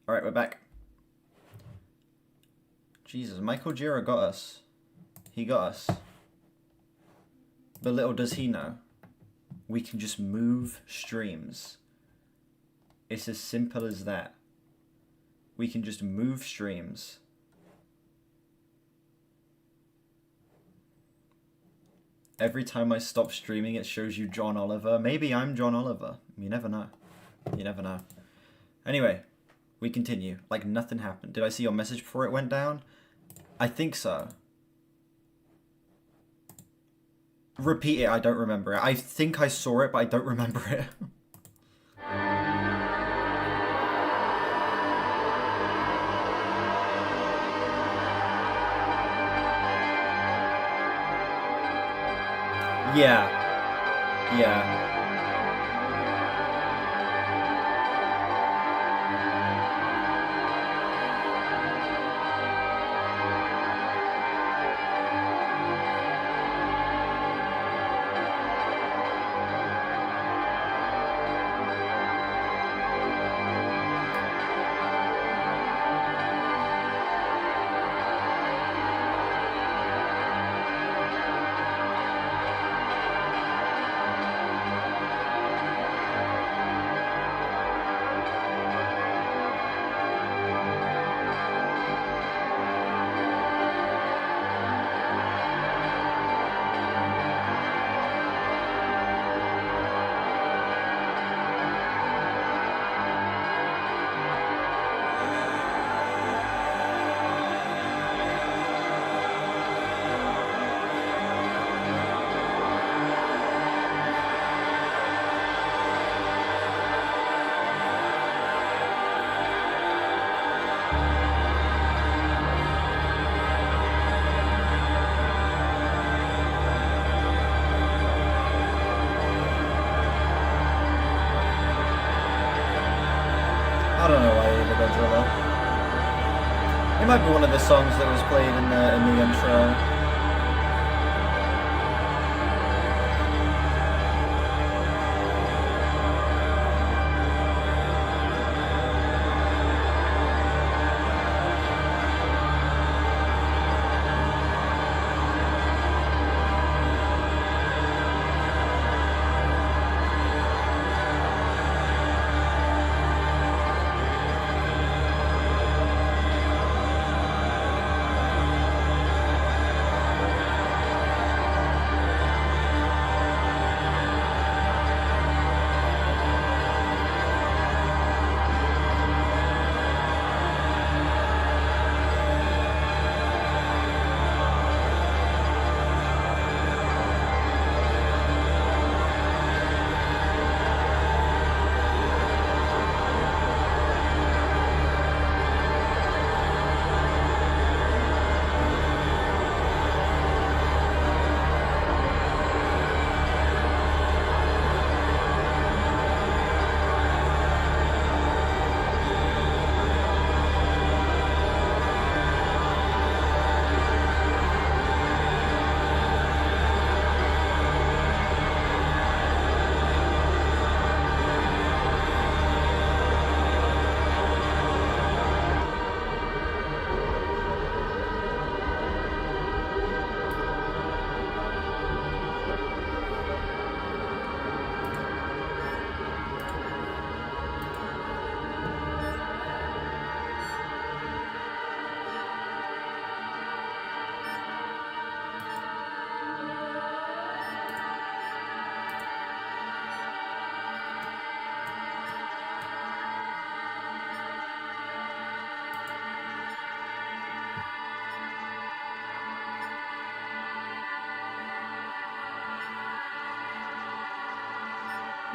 Alright, we're back. Jesus, Michael Gira got us. He got us. But little does he know, we can just move streams. It's as simple as that. We can just move streams. Every time I stop streaming, it shows you John Oliver. Maybe I'm John Oliver. You never know. You never know. Anyway, we continue. Like nothing happened. Did I see your message before it went down? I think so. Repeat it, I don't remember it. I think I saw it, but I don't remember it. Yeah. Yeah. I don't know why either, Godzilla. It might be one of the songs that was played in the intro.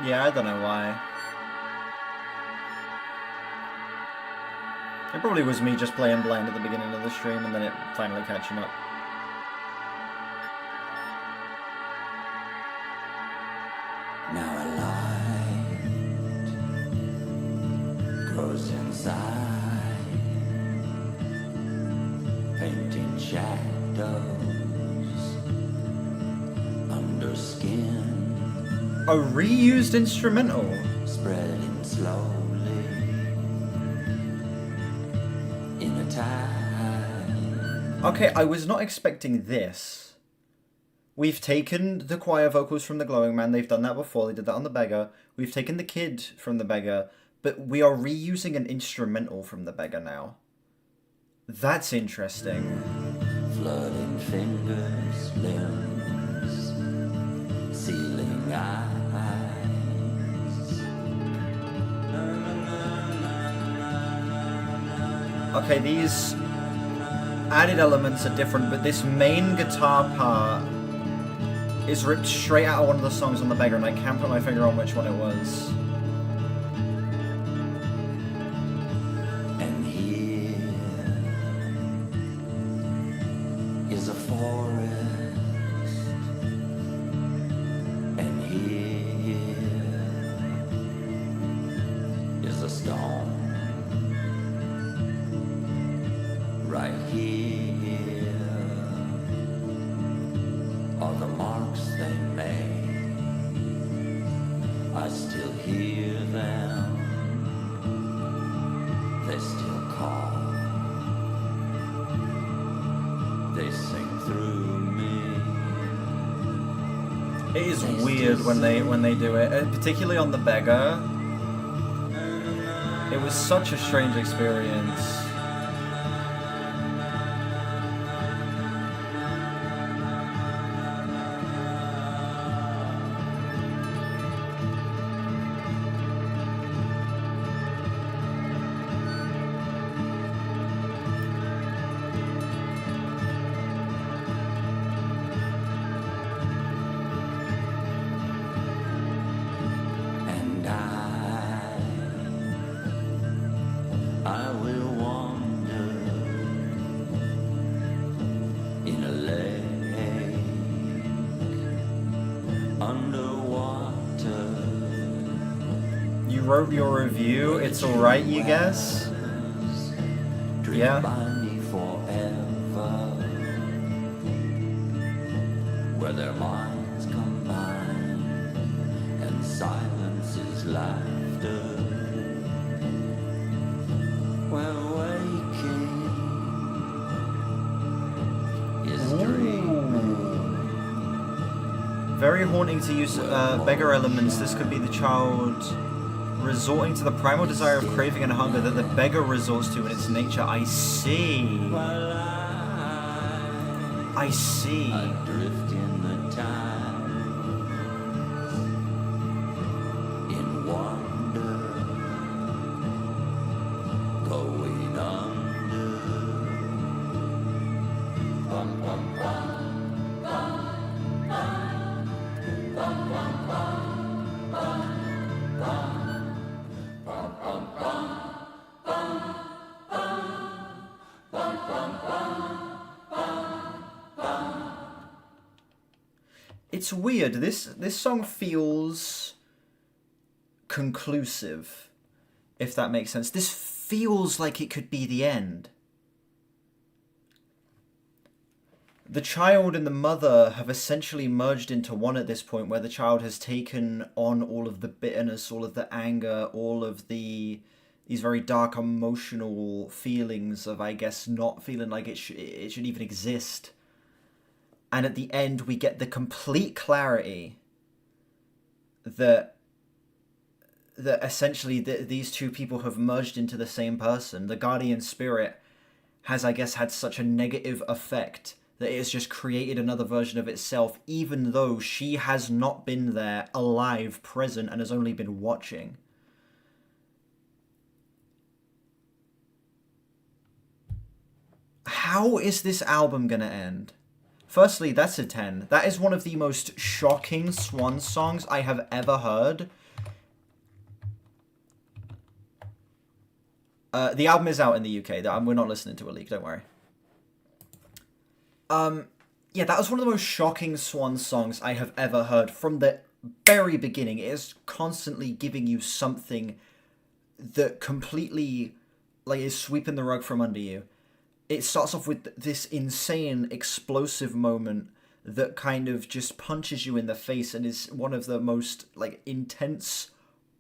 Yeah, I don't know why. It probably was me just playing blind at the beginning of the stream and then it finally catching up. Now a light grows inside, painting shadows under skin. A reused instrumental? Spreading slowly, Okay, I was not expecting this. We've taken the choir vocals from the Glowing Man. They've done that before. They did that on the Beggar. We've taken the Kid from the Beggar. But we are reusing an instrumental from the Beggar now. That's interesting. Flooding fingers, limbs, sealing eyes. Okay, these added elements are different, but this main guitar part is ripped straight out of one of the songs on the Beggar, and I can't put my finger on which one it was. And here is a forest, and here is a stone. Right here are the marks they made. I still hear them. They still call. They sing through me. It is weird when they do it, particularly on the Beggar. It was such a strange experience. And I will wander in a lake underwater. You wrote your review, it's alright, you guess? Yeah. By me forever, where their minds combine and silence is laughter. Where waking is dreaming. Very haunting to use Beggar elements. This could be the child resorting to the primal desire of craving and hunger that the Beggar resorts to in its nature. I see. I see. Adrift in the tide, in wonder, going under. Bum, bum, bum, bum, bum, bum, bum, bum, bum, bum, bum, bum, bum, bum, bum, bum, bum. It's weird. This song feels conclusive, if that makes sense. This feels like it could be the end. The child and the mother have essentially merged into one at this point, where the child has taken on all of the bitterness, all of the anger, all of these very dark emotional feelings of, I guess, not feeling like it should even exist. And at the end, we get the complete clarity that essentially these two people have merged into the same person. The guardian spirit has, I guess, had such a negative effect that it has just created another version of itself, even though she has not been there, alive, present, and has only been watching. How is this album gonna end? Firstly, that's a 10. That is one of the most shocking Swans songs I have ever heard. The album is out in the UK. We're not listening to a leak, don't worry. Yeah, that was one of the most shocking Swans songs I have ever heard. From the very beginning, it is constantly giving you something that completely, like, is sweeping the rug from under you. It starts off with this insane, explosive moment that kind of just punches you in the face and is one of the most, like, intense,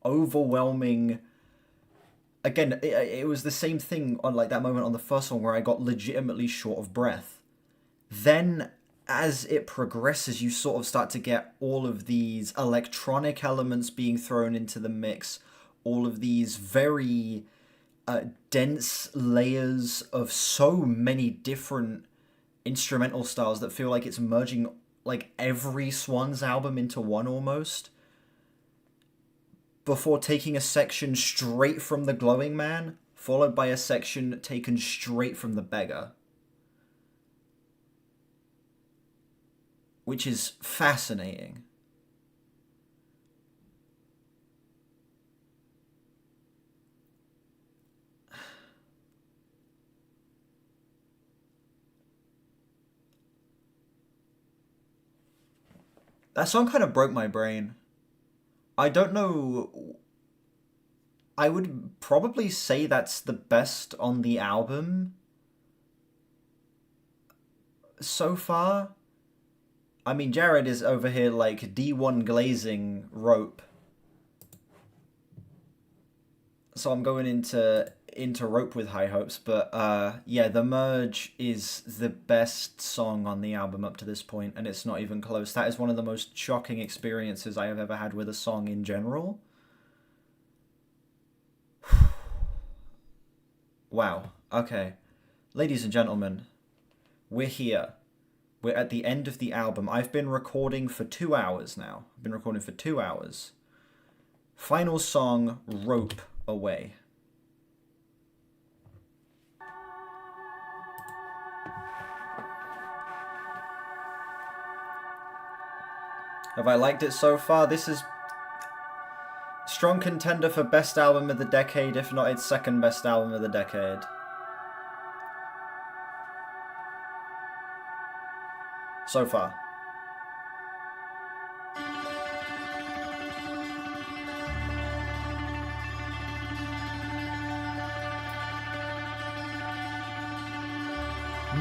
overwhelming again, it was the same thing on like that moment on the first song where I got legitimately short of breath. Then as it progresses, you sort of start to get all of these electronic elements being thrown into the mix, all of these very dense layers of so many different instrumental styles that feel like it's merging like every Swans album into one almost, before taking a section straight from The Glowing Man, followed by a section taken straight from The Beggar. Which is fascinating. That song kind of broke my brain. I don't know. I would probably say that's the best on the album so far. I mean, Jared is over here like D1 glazing rope. So I'm going into rope with high hopes, but yeah, The Merge is the best song on the album up to this point, and it's not even close. That is one of the most shocking experiences I have ever had with a song in general. Wow. Okay. Ladies and gentlemen, we're here. We're at the end of the album. I've been recording for 2 hours now. I've been recording for 2 hours. Final song, Rope Away. Have I liked it so far? This is strong contender for best album of the decade, if not its second best album of the decade. So far.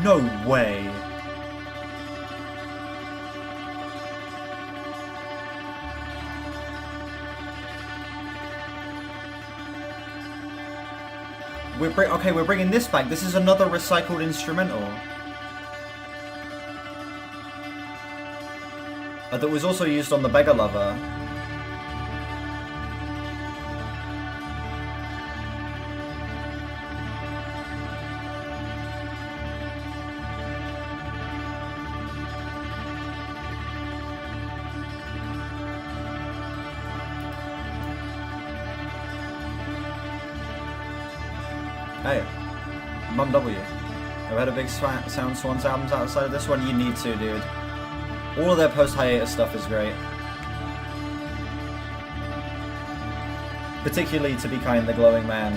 No way. We're bringing this back. This is another recycled instrumental. That was also used on The Beggar Lover. Hey, Mum W. I've had a big Sound Swans albums outside of this one. You need to, dude. All of their post-hiatus stuff is great. Particularly To Be Kind, The Glowing Man,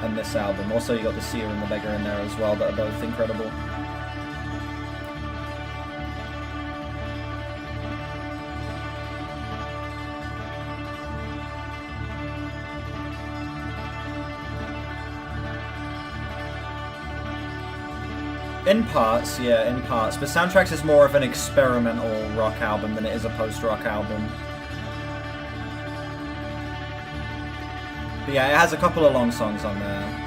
and this album. Also, you got The Seer and The Beggar in there as well, that are both incredible. In parts, yeah, in parts. But Soundtracks is more of an experimental rock album than it is a post-rock album. But yeah, it has a couple of long songs on there.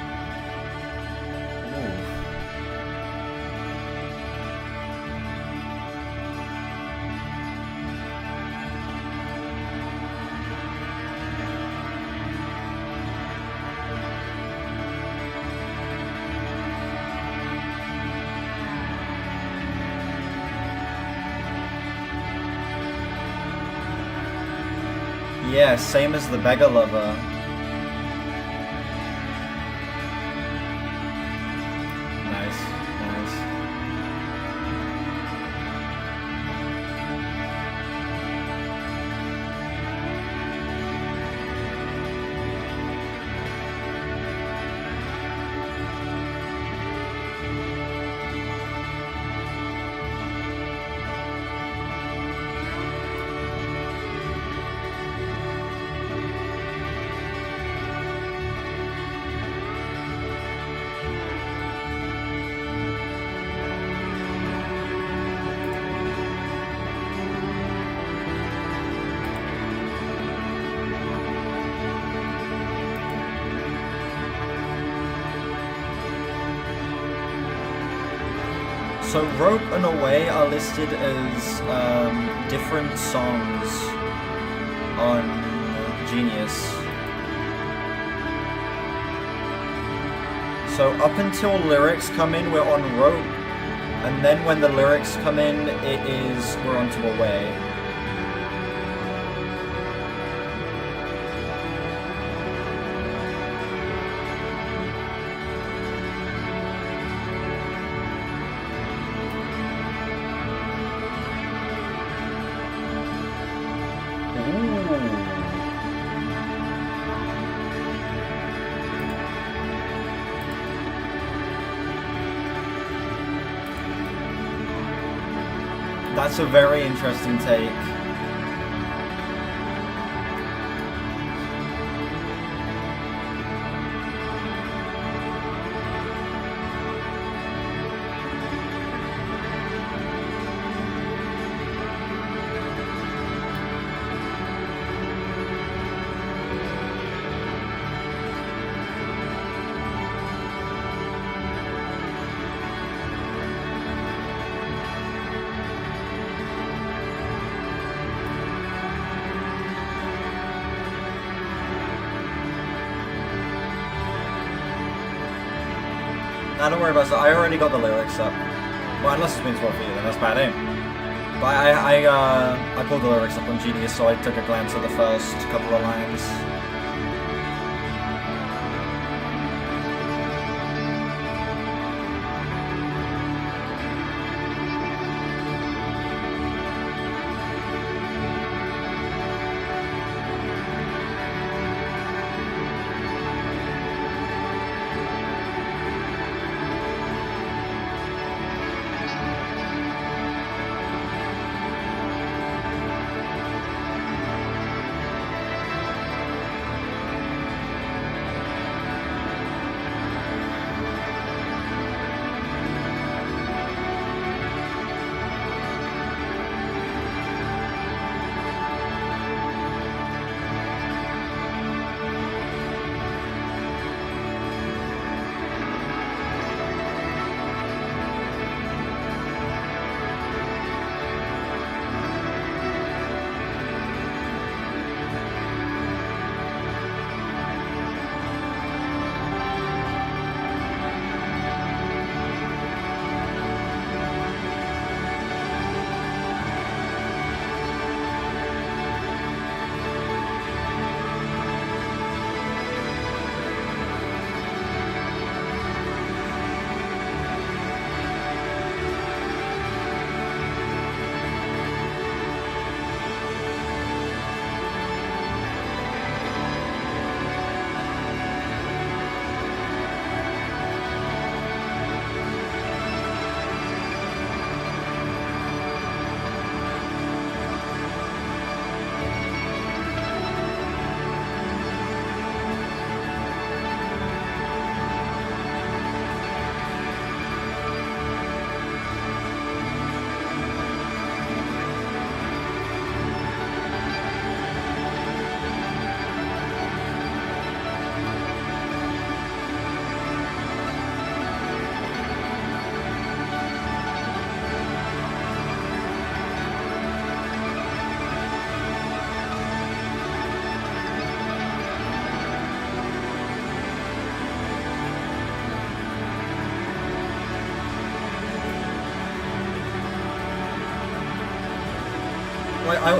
Yeah, same as The Beggar Lover. Nice, nice. So Rope and Away are listed as different songs on Genius. So up until lyrics come in, we're on Rope, and then when the lyrics come in, we're onto Away. That's a very interesting take. Nah, don't worry about that. I already got the lyrics up. Well, unless it's been spot for you, then that's bad, eh? But I pulled the lyrics up on Genius, so I took a glance at the first couple of lines.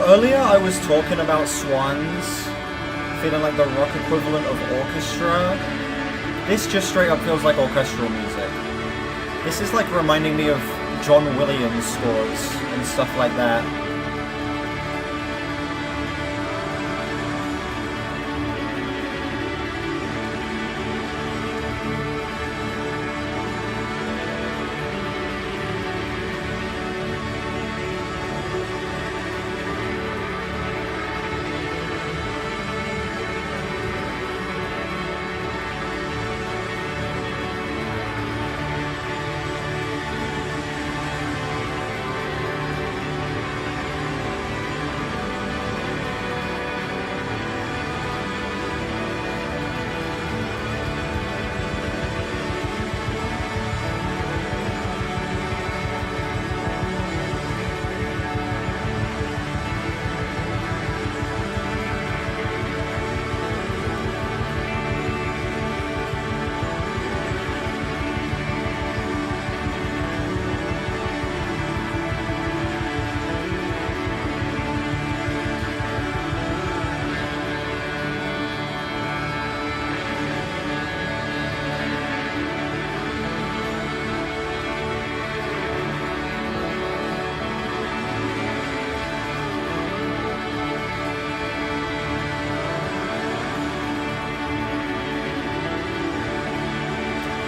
Earlier I was talking about Swans feeling like the rock equivalent of orchestra. This just straight up feels like orchestral music. This is like reminding me of John Williams scores and stuff like that.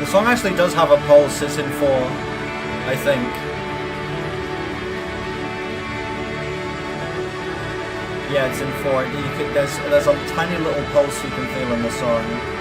The song actually does have a pulse. It's in 4, I think. Yeah, it's in 4. There's a tiny little pulse you can feel in the song.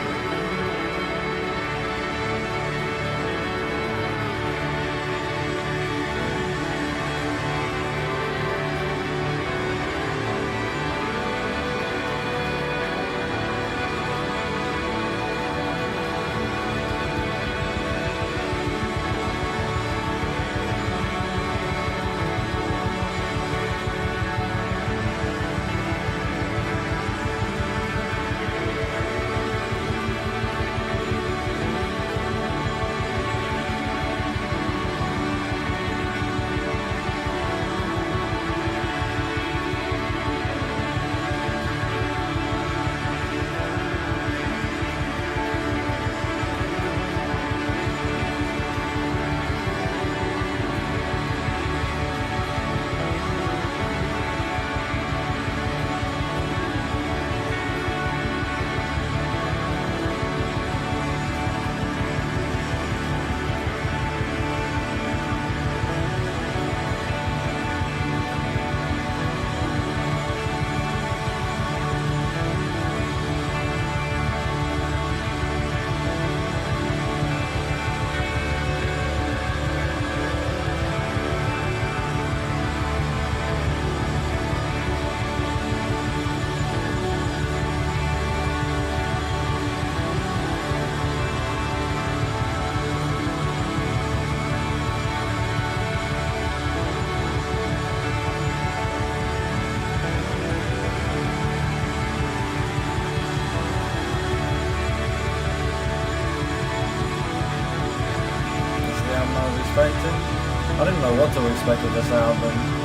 I didn't know what to expect with this album.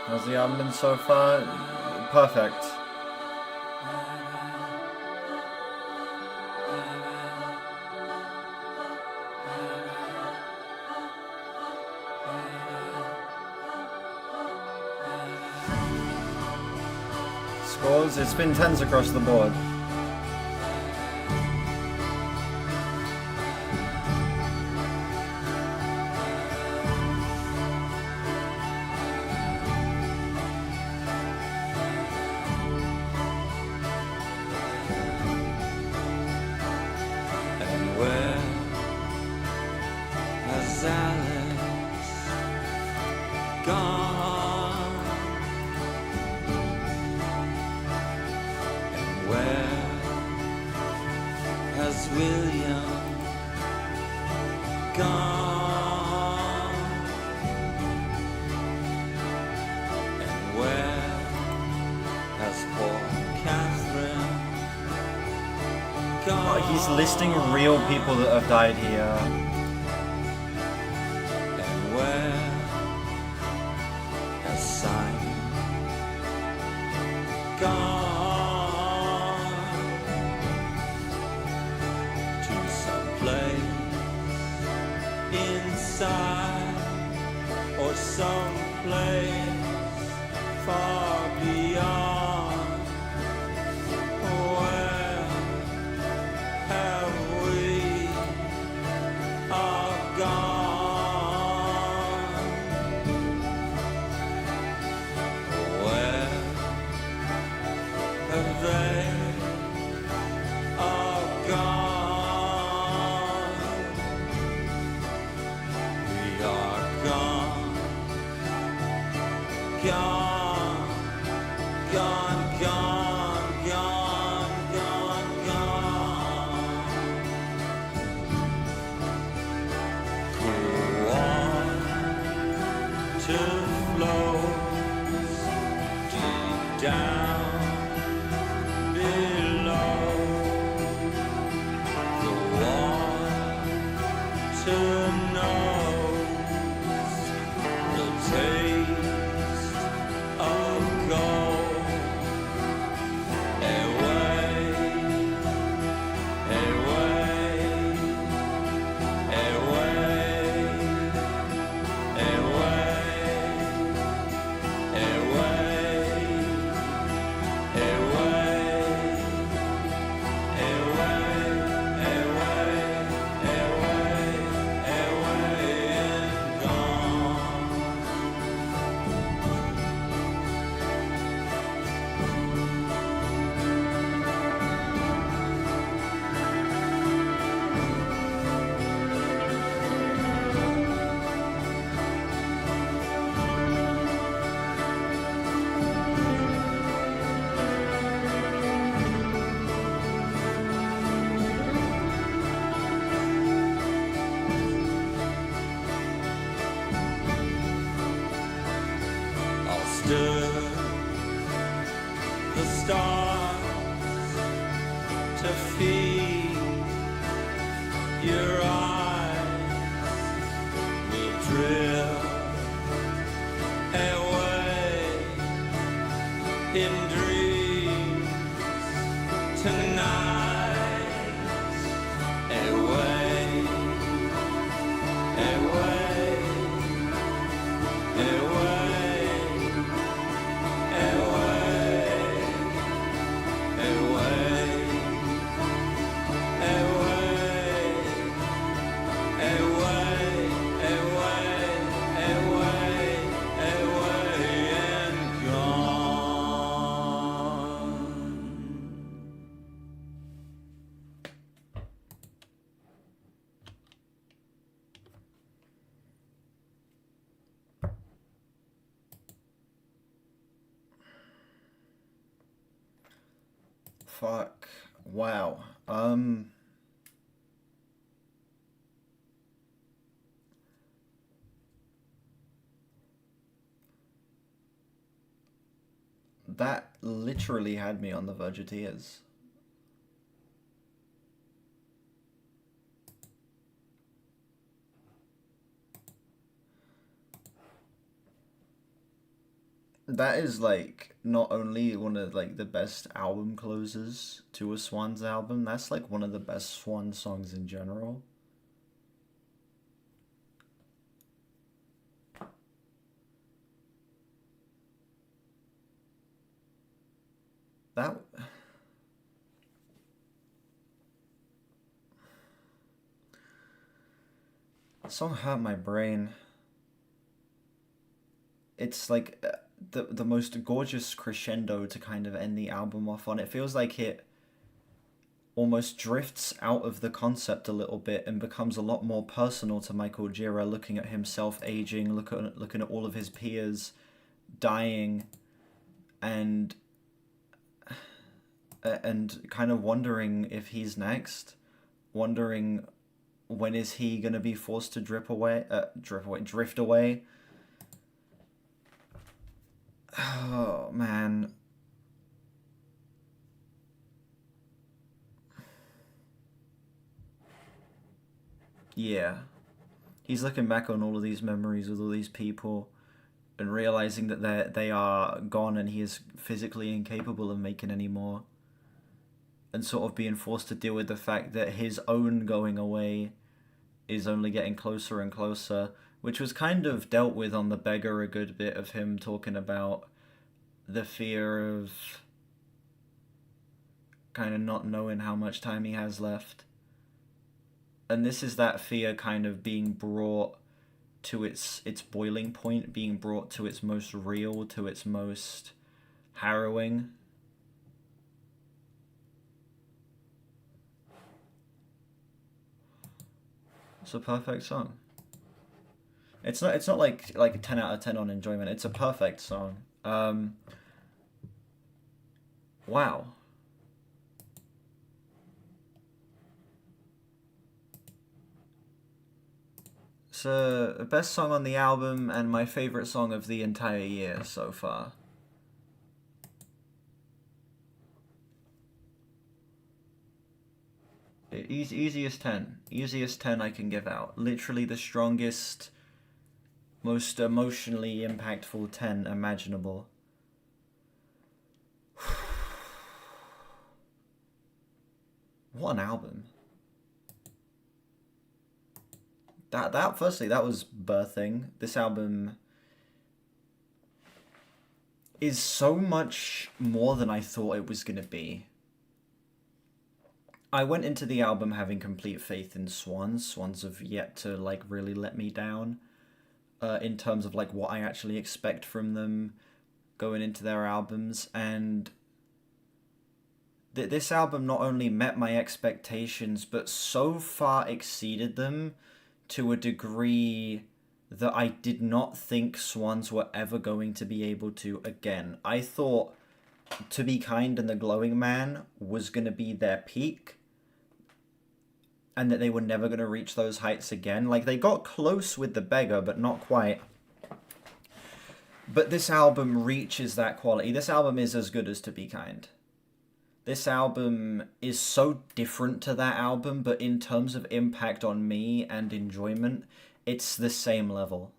How's the album been so far? Perfect. Scores? It's been 10s across the board. He's listing real people that have died here. And where has Simon gone? To some place inside, or some place far beyond. Fuck. Wow. That literally had me on the verge of tears. that is like not only one of like the best album closers to a Swans album, that's like one of the best Swan songs in general. That song hurt my brain. It's like the most gorgeous crescendo to kind of end the album off on. It feels like it almost drifts out of the concept a little bit and becomes a lot more personal to Michael Gira, looking at himself aging, looking at all of his peers dying, and kind of wondering if he's next, wondering when is he gonna be forced to drift away. Oh man. Yeah. He's looking back on all of these memories with all these people and realizing that they are gone and he is physically incapable of making any more. And sort of being forced to deal with the fact that his own going away is only getting closer and closer, which was kind of dealt with on The Beggar a good bit, of him talking about the fear of kind of not knowing how much time he has left. And this is that fear kind of being brought to its boiling point, being brought to its most real, to its most harrowing. It's a perfect song. It's not like a 10 out of 10 on enjoyment. It's a perfect song. Wow. It's the best song on the album and my favorite song of the entire year so far. Easiest 10. Easiest 10 I can give out. Literally the strongest, most emotionally impactful 10 imaginable. What an album. That firstly, that was birthing. This album is so much more than I thought it was gonna be. I went into the album having complete faith in Swans. Swans have yet to like really let me down in terms of like what I actually expect from them going into their albums, and this album not only met my expectations but so far exceeded them to a degree that I did not think Swans were ever going to be able to again. I thought To Be Kind and The Glowing Man was going to be their peak, and that they were never going to reach those heights again. Like, they got close with The Beggar, but not quite. But this album reaches that quality. This album is as good as To Be Kind. This album is so different to that album, but in terms of impact on me and enjoyment, it's the same level.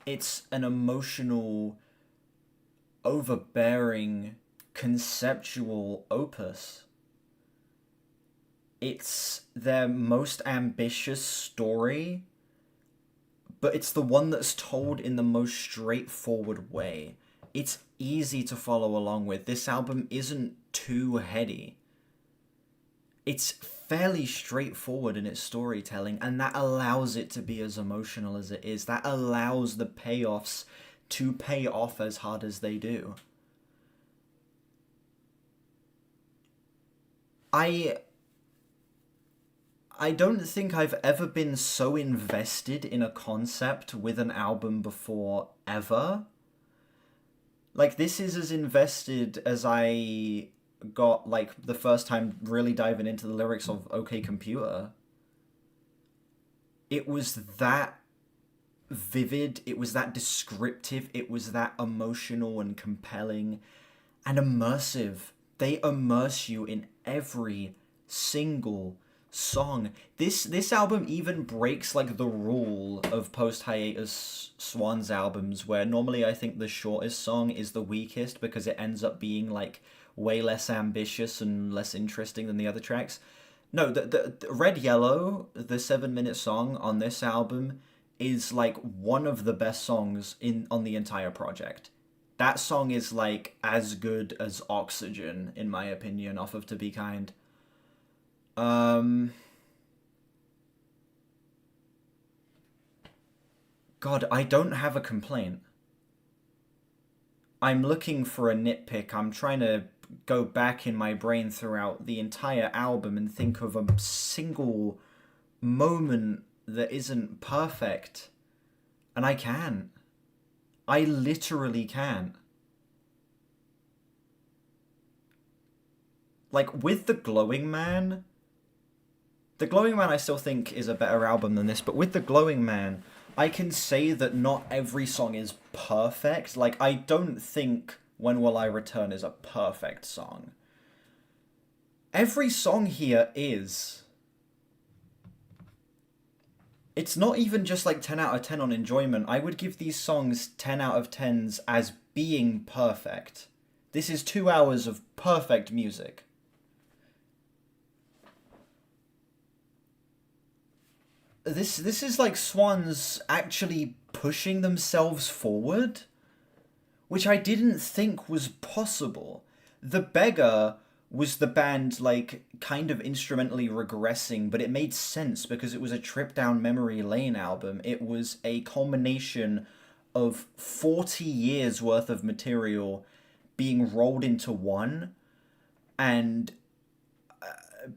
It's an emotional, overbearing, conceptual opus. It's their most ambitious story, but it's the one that's told in the most straightforward way. It's easy to follow along with. This album isn't too heady. It's fairly straightforward in its storytelling, and that allows it to be as emotional as it is. That allows the payoffs to pay off as hard as they do. I don't think I've ever been so invested in a concept with an album before, ever. Like, this is as invested as I got, like, the first time really diving into the lyrics of OK Computer. It was that vivid, it was that descriptive, it was that emotional and compelling and immersive. They immerse you in every single song. This album even breaks like the rule of post hiatus Swans albums, where normally I think the shortest song is the weakest because it ends up being like way less ambitious and less interesting than the other tracks. No, the Red Yellow, the 7-minute song on this album, is like one of the best songs on the entire project. That song is like as good as Oxygen, in my opinion, off of To Be Kind. God, I don't have a complaint. I'm looking for a nitpick. I'm trying to go back in my brain throughout the entire album and think of a single moment that isn't perfect. And I can't. I literally can't. Like, with The Glowing Man, The Glowing Man I still think is a better album than this, but with The Glowing Man, I can say that not every song is perfect. Like, I don't think When Will I Return is a perfect song. Every song here is. It's not even just like 10 out of 10 on enjoyment. I would give these songs 10 out of 10s as being perfect. This is 2 hours of perfect music. This is like Swans actually pushing themselves forward, which I didn't think was possible. The Beggar was the band like kind of instrumentally regressing, but it made sense because it was a trip down memory lane album. It was a culmination of 40 years worth of material being rolled into one and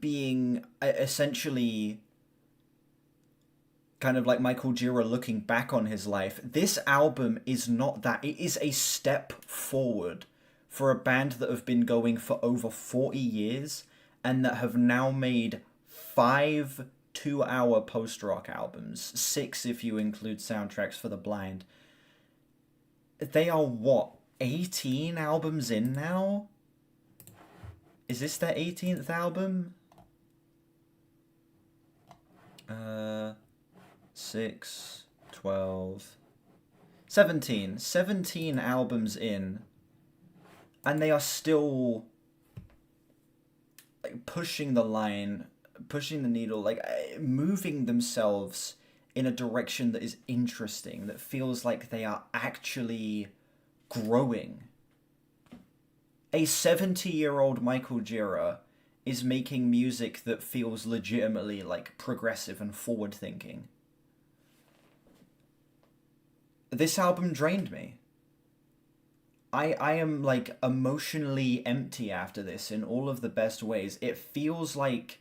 being essentially kind of like Michael Gira looking back on his life. This album is not that. It is a step forward for a band that have been going for over 40 years and that have now made 5 2-hour post-rock albums. 6 if you include Soundtracks for the Blind. They are, what, 18 albums in now? Is this their 18th album? 6, 12, 17. 17 albums in. And they are still like pushing the line, pushing the needle, like moving themselves in a direction that is interesting, that feels like they are actually growing. A 70-year-old Michael Gira is making music that feels legitimately like progressive and forward-thinking. This album drained me. I am like emotionally empty after this in all of the best ways. It feels like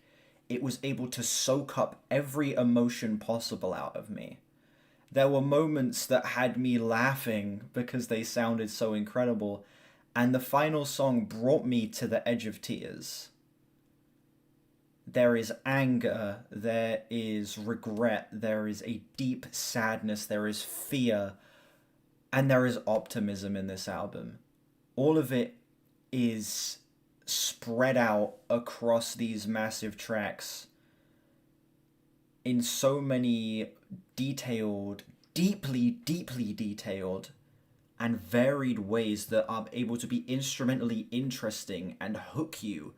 it was able to soak up every emotion possible out of me. There were moments that had me laughing because they sounded so incredible, and the final song brought me to the edge of tears. There is anger, there is regret, there is a deep sadness, there is fear, and there is optimism in this album. All of it is spread out across these massive tracks in so many detailed, deeply detailed, and varied ways that are able to be instrumentally interesting and hook you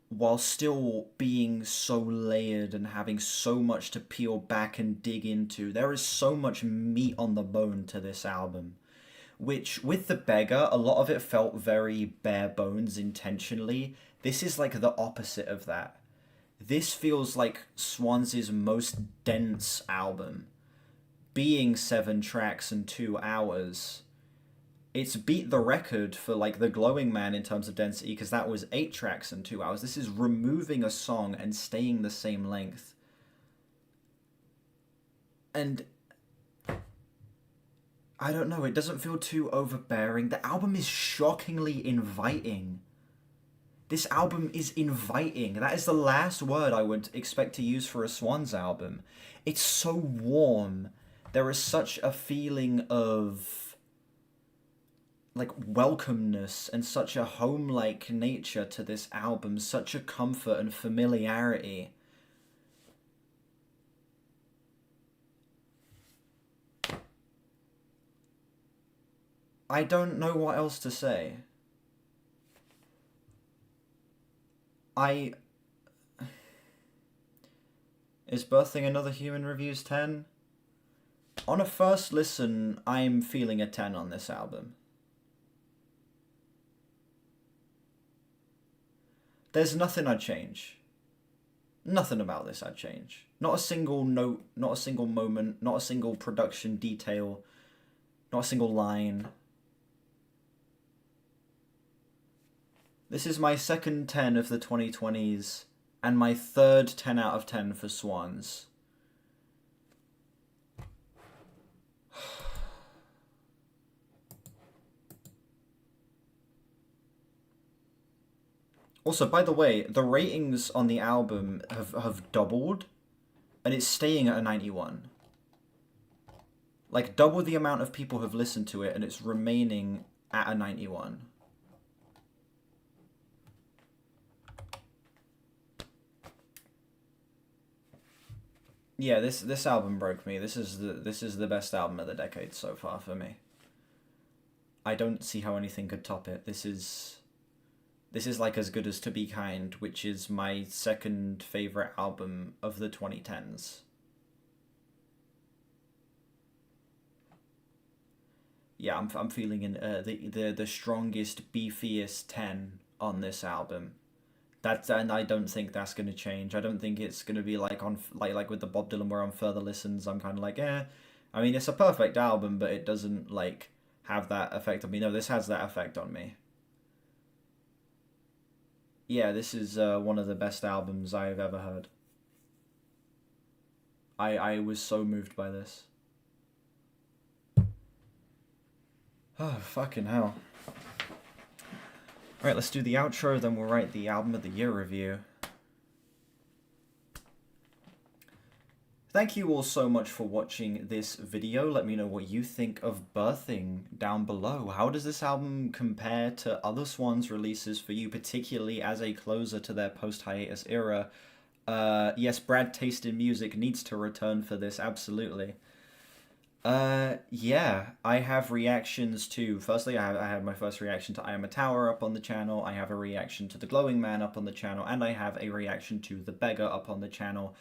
while still being so layered and having so much to peel back and dig into. There is so much meat on the bone to this album, which, with The Beggar, a lot of it felt very bare bones intentionally. This is like the opposite of that. This feels like Swans' most dense album. Being 7 tracks and 2 hours, it's beat the record for like The Glowing Man in terms of density, because that was 8 tracks and 2 hours. This is removing a song and staying the same length. And I don't know, it doesn't feel too overbearing. The album is shockingly inviting. This album is inviting. That is the last word I would expect to use for a Swans album. It's so warm. There is such a feeling of like welcomeness and such a home-like nature to this album, such a comfort and familiarity. I don't know what else to say. Is Birthing Another Human Reviews 10? On a first listen, I'm feeling a 10 on this album. There's nothing I'd change. Nothing about this I'd change. Not a single note, not a single moment, not a single production detail, not a single line. This is my second 10 of the 2020s, and my third 10 out of 10 for Swans. Also, by the way, the ratings on the album have doubled, and it's staying at a 91. Like, double the amount of people have listened to it, and it's remaining at a 91. Yeah, this album broke me. This is the best album of the decade so far for me. I don't see how anything could top it. This is like as good as To Be Kind, which is my second favorite album of the 2010s. Yeah, I'm feeling the strongest, beefiest 10 on this album. And I don't think that's gonna change. I don't think it's gonna be like like with the Bob Dylan, where on further listens I'm kind of like, eh. I mean, it's a perfect album, but it doesn't like have that effect on me. No, this has that effect on me. Yeah, this is one of the best albums I've ever heard. I was so moved by this. Oh, fucking hell. Alright, let's do the outro, then we'll write the Album of the Year review. Thank you all so much for watching this video. Let me know what you think of Birthing down below. How does this album compare to other Swans releases for you, particularly as a closer to their post-hiatus era? Yes, Brad Taste in Music needs to return for this, absolutely. Yeah, I have reactions to, firstly, I had my first reaction to I Am a Tower up on the channel, I have a reaction to The Glowing Man up on the channel, and I have a reaction to The Beggar up on the channel.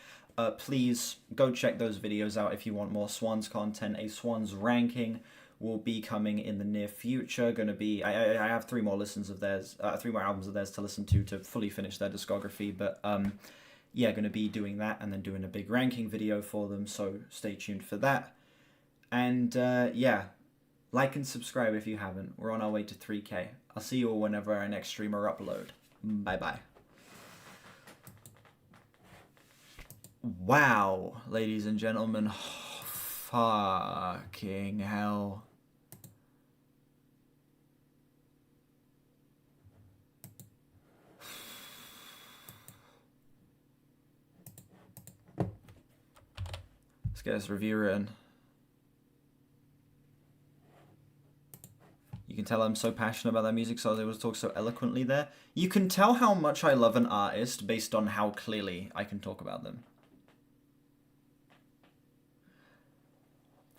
Please go check those videos out if you want more Swans content. A Swans ranking will be coming in the near future. Gonna be, I have 3 more listens of theirs, 3 more albums of theirs to listen to fully finish their discography, but, yeah, gonna be doing that and then doing a big ranking video for them, so stay tuned for that. And, yeah, like and subscribe if you haven't. We're on our way to 3K. I'll see you all whenever our next streamer upload. Bye-bye. Wow, ladies and gentlemen. Fucking hell. Let's get this review written. You can tell I'm so passionate about that music, so I was able to talk so eloquently there. You can tell how much I love an artist based on how clearly I can talk about them.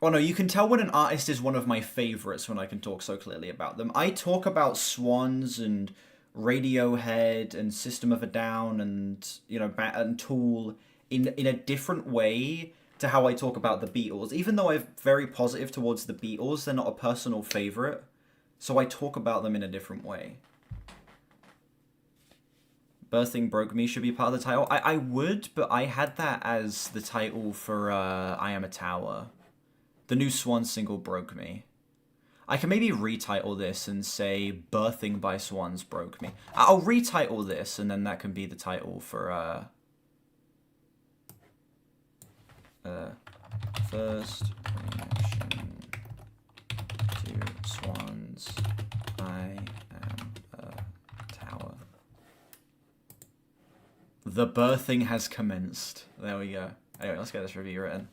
Oh no, you can tell when an artist is one of my favorites when I can talk so clearly about them. I talk about Swans and Radiohead and System of a Down and, you know, and Tool in a different way to how I talk about the Beatles. Even though I'm very positive towards the Beatles, they're not a personal favorite. So I talk about them in a different way. Birthing Broke Me should be part of the title. I would, but I had that as the title for I Am a Tower. The new Swans single broke me. I can maybe retitle this and say Birthing by Swans broke me. I'll retitle this and then that can be the title for first reaction to Swans, I Am a Tower. The birthing has commenced. There we go. Anyway, let's get this review written.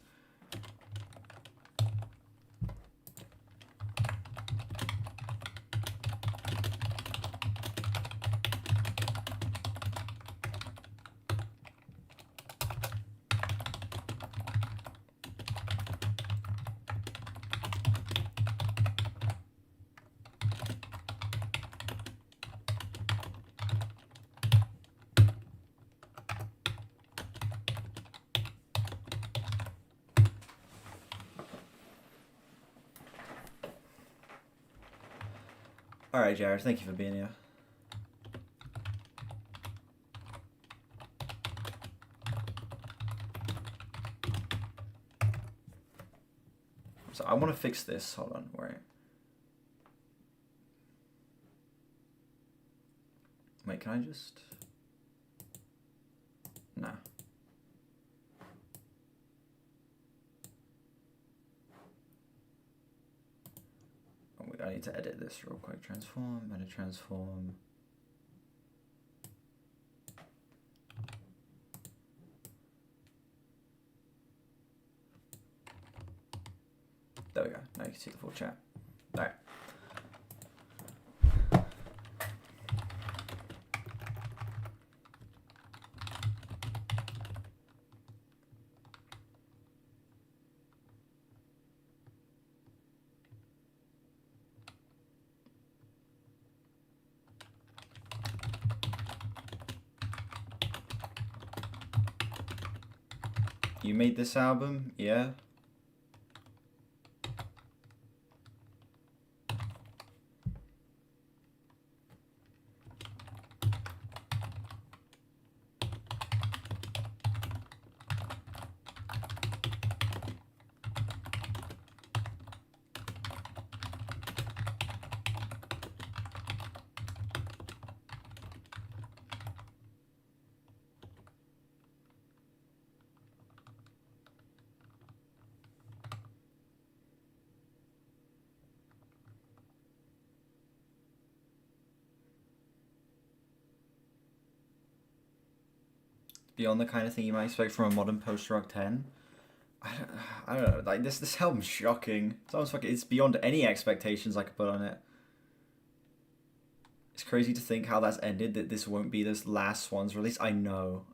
Alright, Jared, thank you for being here. So I want to fix this. Hold on, wait. Wait, can I just... No. Oh, wait, I need to edit this real quick. Transform, edit transform. There we go. Now you can see the full chat. Alright. You made this album? Yeah? Beyond the kind of thing you might expect from a modern post-rock 10. I don't know, like this album's shocking. It's almost fucking, it's beyond any expectations I could put on it. It's crazy to think how that's ended, that this won't be this last Swans release. I know.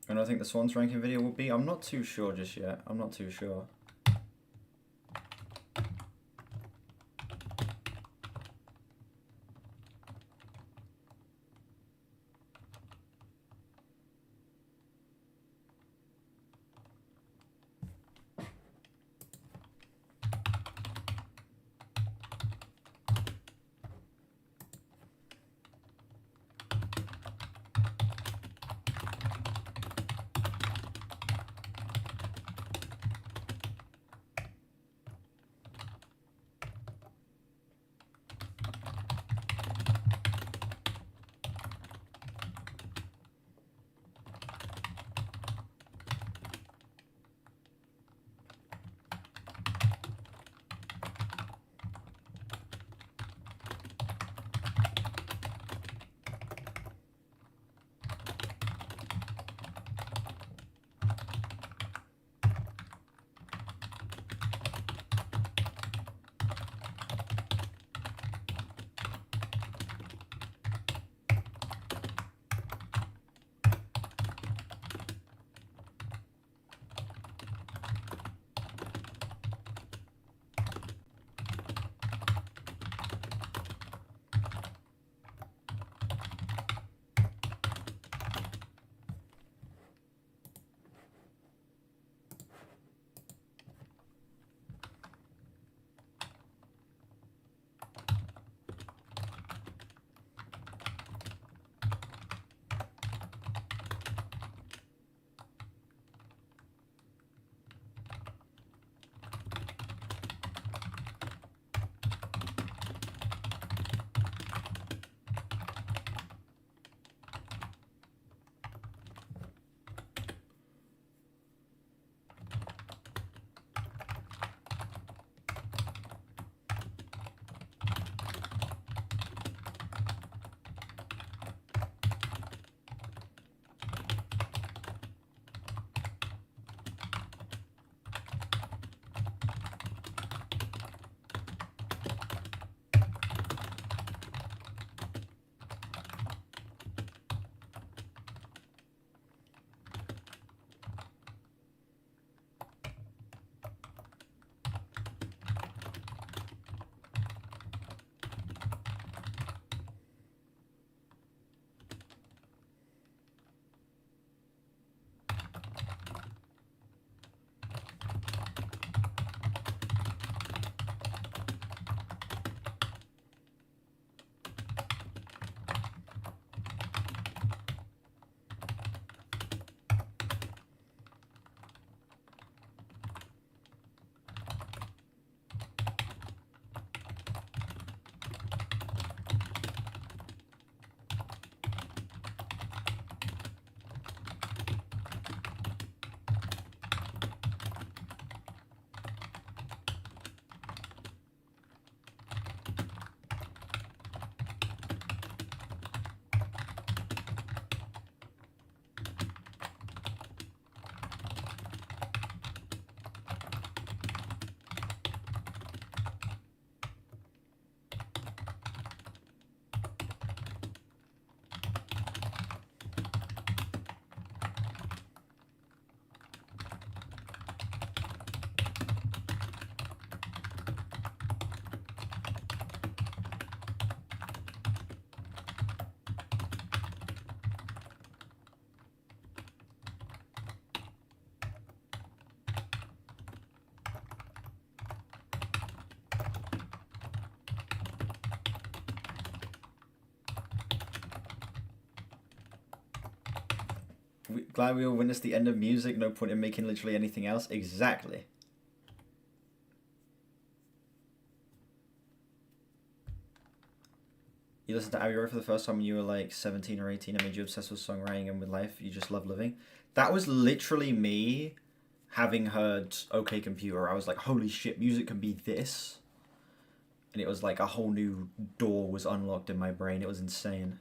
And I think the Swans ranking video will be, I'm not too sure just yet. I'm not too sure. Glad we all witnessed the end of music. No point in making literally anything else. Exactly. You listened to Abbey Road for the first time when you were like 17 or 18. It made you obsessed with songwriting and with life. You just love living. That was literally me having heard OK Computer. I was like, holy shit, music can be this. And it was like a whole new door was unlocked in my brain. It was insane.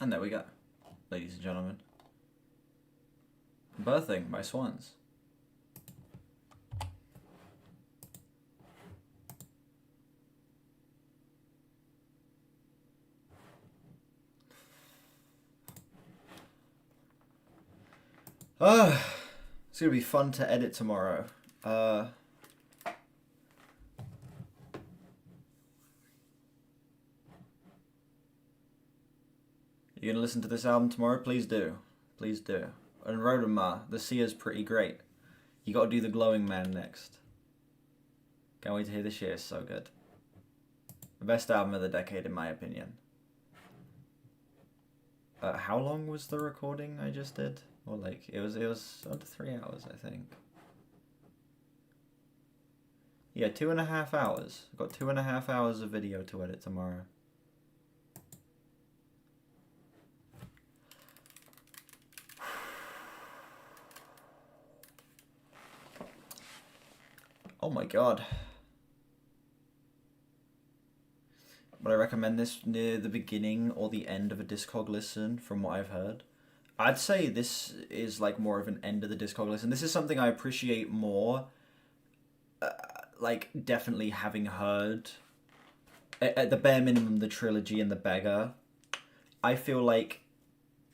And there we go, ladies and gentlemen. Birthing by Swans. It's gonna be fun to edit tomorrow. You gonna listen to this album tomorrow? Please do. Please do. And Rodemar, the Seer's pretty great. You gotta do the Glowing Man next. Can't wait to hear this year, it's so good. The best album of the decade in my opinion. How long was the recording I just did? Or like, it was under 3 hours, I think. Yeah, 2.5 hours. I've got 2.5 hours of video to edit tomorrow. Oh my god. Would I recommend this near the beginning or the end of a Discog listen from what I've heard? I'd say this is like more of an end of the Discog listen. This is something I appreciate more. Like definitely having heard at the bare minimum the trilogy and the beggar. I feel like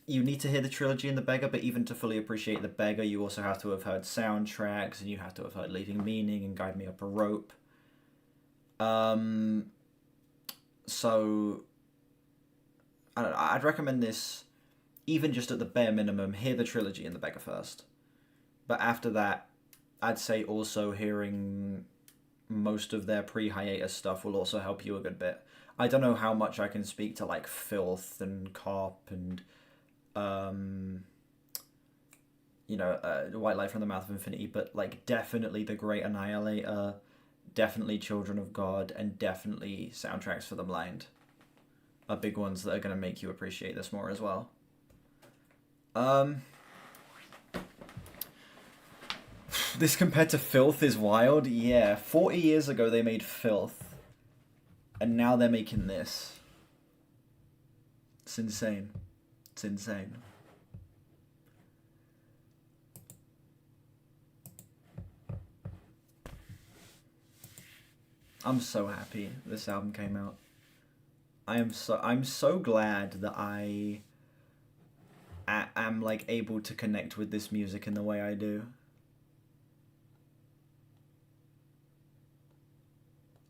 you need to hear the trilogy and the beggar, but even to fully appreciate the beggar, you also have to have heard soundtracks, and you have to have heard Leaving Meaning and Guide Me Up a Rope. So I don't know, I'd recommend this, even just at the bare minimum, hear the trilogy and the beggar first. But after that, I'd say also hearing most of their pre-hiatus stuff will also help you a good bit. I don't know how much I can speak to like Filth and Cop and White Light from the Mouth of Infinity, but like definitely The Great Annihilator, definitely Children of God, and definitely Soundtracks for the Blind are big ones that are going to make you appreciate this more as well. This compared to Filth is wild. Yeah, 40 years ago they made Filth, and now they're making this. It's insane. It's insane. I'm so happy this album came out. I'm so glad that I am like able to connect with this music in the way I do.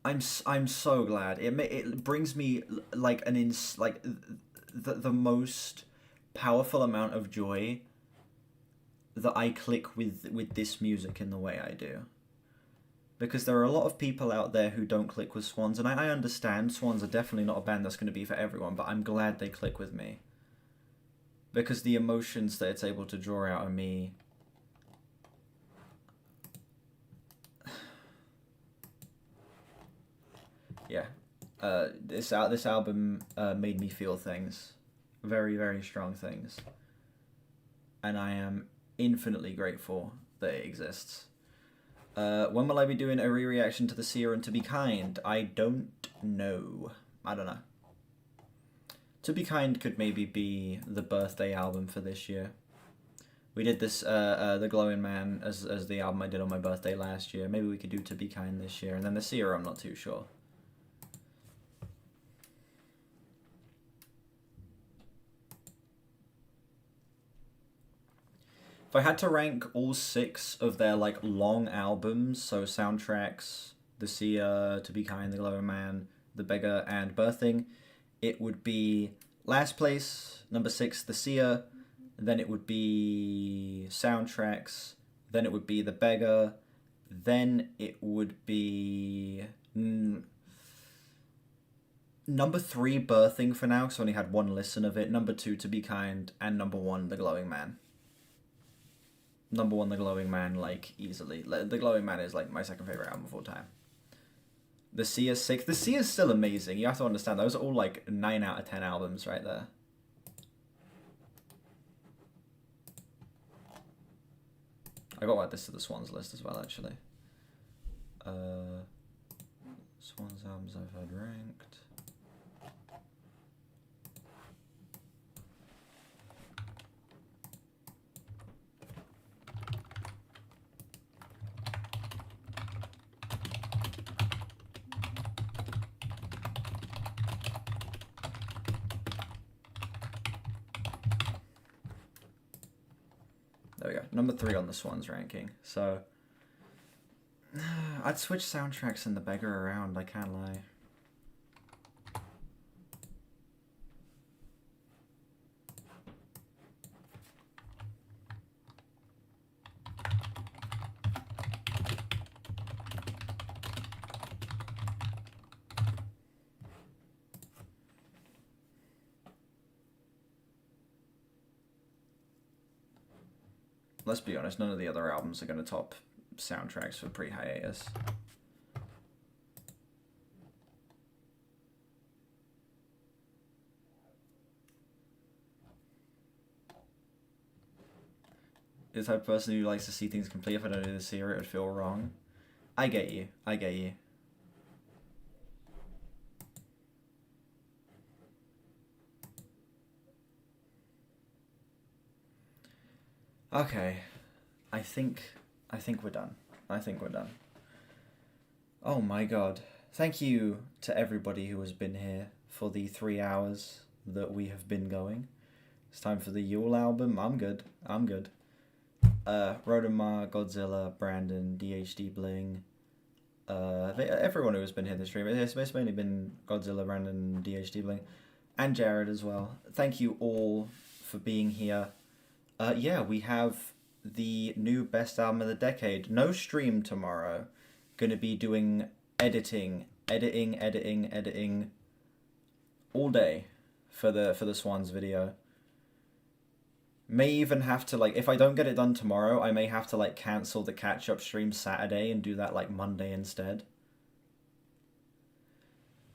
I'm so glad. It brings me like the most powerful amount of joy that I click with this music in the way I do. Because there are a lot of people out there who don't click with Swans, and I understand Swans are definitely not a band that's going to be for everyone, but I'm glad they click with me. Because the emotions that it's able to draw out of me... yeah. This album made me feel things. Very, very strong things. And I am infinitely grateful that it exists. When will I be doing a re-reaction to The Seer and To Be Kind? I don't know. I don't know. To Be Kind could maybe be the birthday album for this year. We did this, The Glowing Man, as the album I did on my birthday last year. Maybe we could do To Be Kind this year. And then The Seer, I'm not too sure. If I had to rank all 6 of their like long albums, so Soundtracks, The Seer, To Be Kind, The Glowing Man, The Beggar, and Birthing, it would be last place, number 6, The Seer, then it would be Soundtracks, then it would be The Beggar, then it would be number 3, Birthing for now, because I only had one listen of it, number 2, To Be Kind, and number 1, The Glowing Man. Number 1, The Glowing Man, like, easily. The Glowing Man is, like, my second favorite album of all time. The Seer's 6. The Seer's still amazing. You have to understand, those are all, like, 9 out of 10 albums right there. I got to add this to the Swans list as well, actually. Swans albums I've heard ranked. There we go. Number 3 on the Swans ranking. So, I'd switch soundtracks and the beggar around, I can't lie. Let's be honest, none of the other albums are going to top soundtracks for pre-hiatus. The type of person who likes to see things complete. If I don't do this here, it would feel wrong. I get you. I get you. Okay, I think we're done. I think we're done. Oh my god. Thank you to everybody who has been here for the 3 hours that we have been going. It's time for the Yule album. I'm good. I'm good. Rodemar, Godzilla, Brandon, DHD Bling, everyone who has been here this stream. It's mainly been Godzilla, Brandon, DHD Bling, and Jared as well. Thank you all for being here. Yeah, we have the new best album of the decade. No stream tomorrow. Gonna be doing editing all day for the Swans video. May even have to, like, if I don't get it done tomorrow, I may have to, like, cancel the catch-up stream Saturday and do that, like, Monday instead.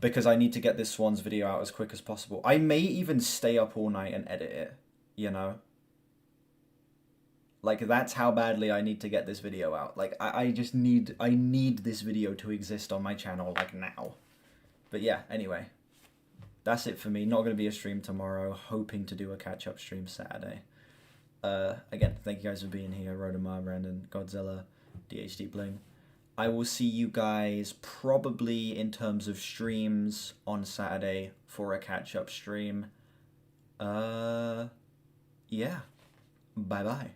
Because I need to get this Swans video out as quick as possible. I may even stay up all night and edit it, you know? Like, that's how badly I need to get this video out. Like, I need this video to exist on my channel, like, now. But yeah, anyway. That's it for me. Not going to be a stream tomorrow. Hoping to do a catch-up stream Saturday. Again, thank you guys for being here. Rodemar, Brandon, Godzilla, DHD Bling. I will see you guys probably in terms of streams on Saturday for a catch-up stream. Yeah. Bye-bye.